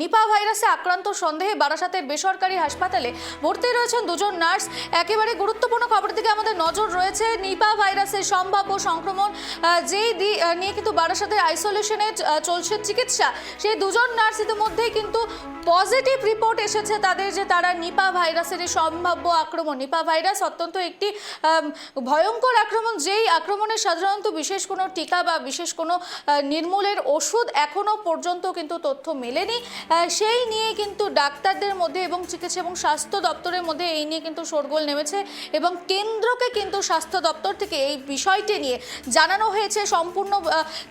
নিপা ভাইরাসে আক্রান্ত সন্দেহে বারাসাতের বেসরকারি হাসপাতালে ভর্তি রয়েছেন দুজন নার্স। একেবারে গুরুত্বপূর্ণ খবরের দিকে আমাদের নজর রয়েছে। নিপা ভাইরাসের সম্ভাব্য সংক্রমণ যেই নিয়ে কিন্তু বারাসাতের আইসোলেশনে চলছে চিকিৎসা, সেই দুজন নার্স ইতিমধ্যেই কিন্তু পজিটিভ রিপোর্ট এসেছে তাদের যে তারা নিপা ভাইরাসের সম্ভাব্য আক্রমণ। নিপা ভাইরাস অত্যন্ত একটি ভয়ঙ্কর আক্রমণ, যেই আক্রমণে সাধারণত বিশেষ কোনো টিকা বা বিশেষ কোনো নির্মূলের ওষুধ এখনো পর্যন্ত কিন্তু তথ্য মেলেনি। সেই নিয়ে কিন্তু ডাক্তারদের মধ্যে এবং চিকিৎসা এবং স্বাস্থ্য দপ্তরের মধ্যে এই নিয়ে কিন্তু শোরগোল নেমেছে এবং কেন্দ্রকে কিন্তু স্বাস্থ্য দপ্তর থেকে এই বিষয়টি নিয়ে জানানো হয়েছে, সম্পূর্ণ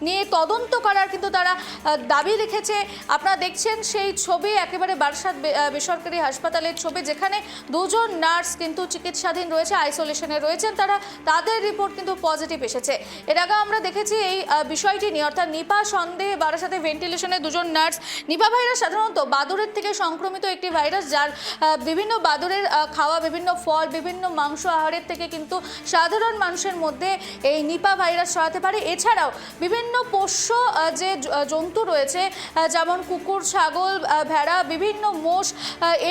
নিয়ে তদন্ত করার কিন্তু তারা দাবি রেখেছে। আপনারা দেখছেন সেই ছবি, একেবারে বারাসাত বেসরকারি হাসপাতালের ছবি, যেখানে দুজন নার্স কিন্তু চিকিৎসাধীন রয়েছে, আইসোলেশনে রয়েছেন তারা, তাদের রিপোর্ট কিন্তু পজিটিভ এসেছে। এর আগে আমরা দেখেছি এই বিষয়টি নিয়ে, অর্থাৎ নিপা সন্দেহে বারাসাতে ভেন্টিলেশনে দুজন নার্স। নিপা ভাইরাস সাধারণত বাদুড়ের থেকে সংক্রমিত একটি ভাইরাস, যার বিভিন্ন বাদুড়ের খাওয়া বিভিন্ন ফল, বিভিন্ন মাংস আহারের থেকে কিন্তু সাধারণ মানুষের মধ্যে এই নিপা ভাইরাস ছড়াতে পারে। এছাড়াও বিভিন্ন পোষ্য যে জন্তু রয়েছে, যেমন কুকুর, ছাগল, ভেড়া, বিভিন্ন মোষ,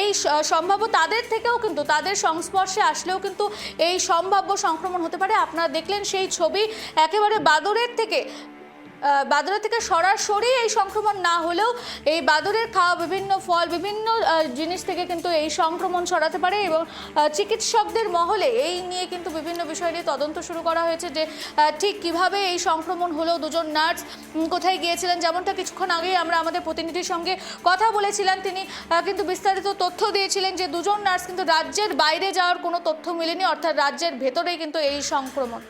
এই সম্ভাব্য তাদের থেকেও কিন্তু, তাদের সংস্পর্শে আসলেও কিন্তু এই সম্ভাব্য সংক্রমণ হতে পারে। আপনারা দেখলেন সেই ছবি, একেবারে বাদুড়ের থেকে সরাসরি এই সংক্রমণ না হলেও এই বাদুড়ের খাওয়া বিভিন্ন ফল, বিভিন্ন জিনিস থেকে কিন্তু এই সংক্রমণ ছড়াতে পারে এবং চিকিৎসকদের মহলে এই নিয়ে কিন্তু বিভিন্ন বিষয় নিয়ে তদন্ত শুরু করা হয়েছে যে ঠিক কিভাবে এই সংক্রমণ হলো, দুজন নার্স কোথায় গিয়েছিলেন। যেমনটা কিছুক্ষণ আগেই আমরা আমাদের প্রতিনিধির সঙ্গে কথা বলেছিলাম, তিনি কিন্তু বিস্তারিত তথ্য দিয়েছিলেন যে দুজন নার্স কিন্তু রাজ্যের বাইরে যাওয়ার কোনো তথ্য মেলেনি, অর্থাৎ রাজ্যের ভেতরেই কিন্তু এই সংক্রমণ।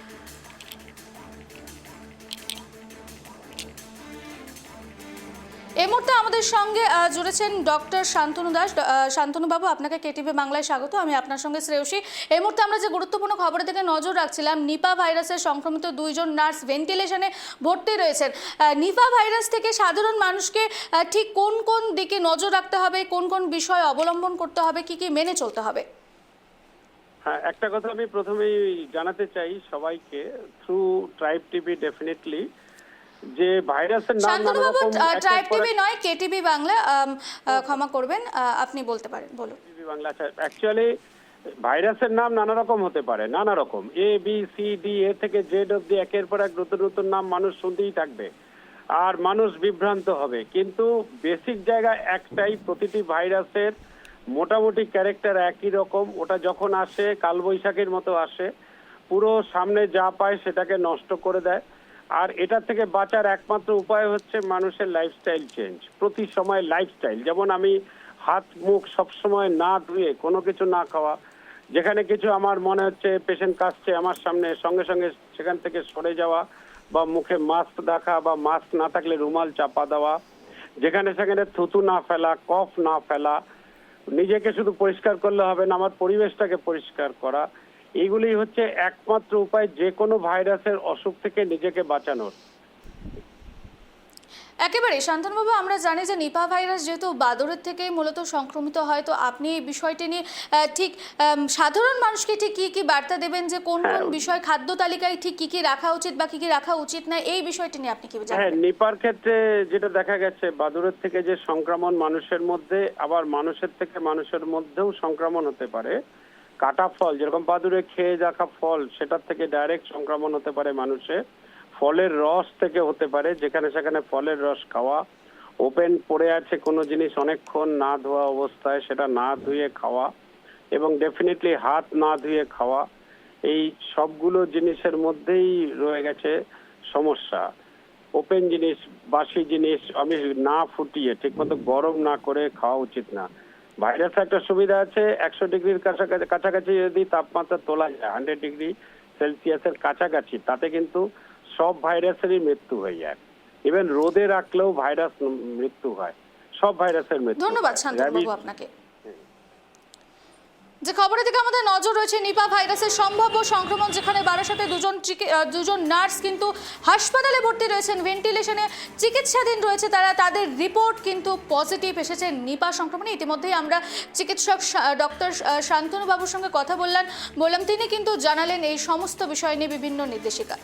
এই মুহূর্তে আমাদের সঙ্গে জুড়েছেন ডক্টর শান্তনু দাস। শান্তনুবাবু, আপনাকে কেটিভি বাংলায় স্বাগত। আমি আপনার সঙ্গে শ্রেয়সী। এই মুহূর্তে আমরা যে গুরুত্বপূর্ণ খবরের দিকে নজর রাখছিলাম, নিপা ভাইরাসের সংক্রমিত দুইজন নার্স ভেন্টিলেশনে ভর্তি রয়েছেন। নিপা ভাইরাস থেকে সাধারণ মানুষকে ঠিক কোন কোন দিকে নজর রাখতে হবে, কোন কোন বিষয় অবলম্বন করতে হবে, কি কি মেনে চলতে হবে? হ্যাঁ, একটা কথা আমি প্রথমেই জানাতে চাই সবাইকে থ্রু ট্রাইব টিভি, ডেফিনেটলি যে ভাইরাসের নাম ট্রাইব টিভি নয়, কেটিভি বাংলা, ক্ষমা করবেন, আপনি বলতে পারেন, বলুন। টিভি বাংলা। অ্যাকচুয়ালি ভাইরাসের নাম নানা রকম হতে পারে, নানা রকম, A B C D A থেকে জেড অব্দি, একের পর এক নতুন নতুন নাম মানুষ শুনতেই থাকবে আর মানুষ বিভ্রান্ত হবে। কিন্তু বেসিক জায়গা একটাই, প্রতিটি ভাইরাসের মোটামুটি ক্যারেক্টার একই রকম। ওটা যখন আসে কালবৈশাখীর মতো আসে, পুরো সামনে যা পায় সেটাকে নষ্ট করে দেয়। আর এটা থেকে বাঁচার একমাত্র উপায় হচ্ছে মানুষের লাইফস্টাইল চেঞ্জ। প্রতি সময় লাইফস্টাইল, যেমন আমি হাত মুখ সবসময় না ধুয়ে কোনো কিছু না খাওয়া, যেখানে কিছু আমার মনে হচ্ছে পেশেন্ট কাশছে আমার সামনে, সঙ্গে সঙ্গে সেখান থেকে সরে যাওয়া, বা মুখে মাস্ক রাখা, বা মাস্ক না থাকলে রুমাল চাপা দেওয়া, যেখানে সেখানে থুতু না ফেলা, কফ না ফেলা, নিজেকে শুধু পরিষ্কার করলে হবে না, আমার পরিবেশটাকে পরিষ্কার করা, এইগুলি হচ্ছে একমাত্র উপায় যে কোনো ভাইরাসের অসুখ থেকে নিজেকে বাঁচানোর। একেবারে শান্তনুবাবু, আমরা জানি যে নিপা ভাইরাস যেহেতু বাদুড়ের থেকেই মূলত সংক্রমিত হয়, তো আপনি এই বিষয়টি নিয়ে ঠিক সাধারণ মানুষকে ঠিক কি কি বার্তা দেবেন, যে কোন কোন বিষয় খাদ্য তালিকায় ঠিক কি কি রাখা উচিত বা কি কি রাখা উচিত না, এই বিষয়টি নিয়ে আপনি কি জানেন? হ্যাঁ, নিপার ক্ষেত্রে যেটা দেখা গেছে, বাদুড়ের থেকে যে সংক্রমণ মানুষের মধ্যে, আবার মানুষের থেকে মানুষের মধ্যেও সংক্রমণ হতে পারে। কাটা ফল, যেরকম বাদুড়ে খেয়ে রাখা ফল, সেটার থেকে ডাইরেক্ট সংক্রমণ হতে পারে মানুষের। ফলের রস থেকে হতে পারে, যেখানে সেখানে ফলের রস খাওয়া, ওপেন পড়ে আছে কোনো জিনিস অনেকক্ষণ না ধোয়া অবস্থায় সেটা না ধুয়ে খাওয়া, এবং ডেফিনেটলি হাত না ধুয়ে খাওয়া, এই সবগুলো জিনিসের মধ্যেই রয়ে গেছে সমস্যা। ওপেন জিনিস, বাসি জিনিস আমি না ফুটিয়ে ঠিকমতো গরম না করে খাওয়া উচিত না। ভাইরাস একটা সুবিধা আছে, 100 ডিগ্রির কাছাকাছি যদি তাপমাত্রা তোলা যায়, 100 ডিগ্রি সেলসিয়াসের কাছাকাছি, তাতে কিন্তু সব ভাইরাসেরই মৃত্যু হয়ে যায়। ইভেন রোদে রাখলেও ভাইরাস মৃত্যু হয়, সব ভাইরাসের মৃত্যু। ধন্যবাদ শান্তনুবাবু আপনাকে। যে খবরের দিকে আমাদের নজর রয়েছে, নিপা ভাইরাসের সম্ভাব্য সংক্রমণ, যেখানে বারাসাতে দুজন নার্স কিন্তু হাসপাতালে ভর্তি রয়েছেন, ভেন্টিলেশনে চিকিৎসাধীন রয়েছে তারা, তাদের রিপোর্ট কিন্তু পজিটিভ এসেছে নিপা সংক্রমণে। ইতিমধ্যেই আমরা চিকিৎসক ডক্টর শান্তনুবাবুর সঙ্গে কথা বললাম, তিনি কিন্তু জানালেন এই সমস্ত বিষয় নিয়ে বিভিন্ন নির্দেশিকা।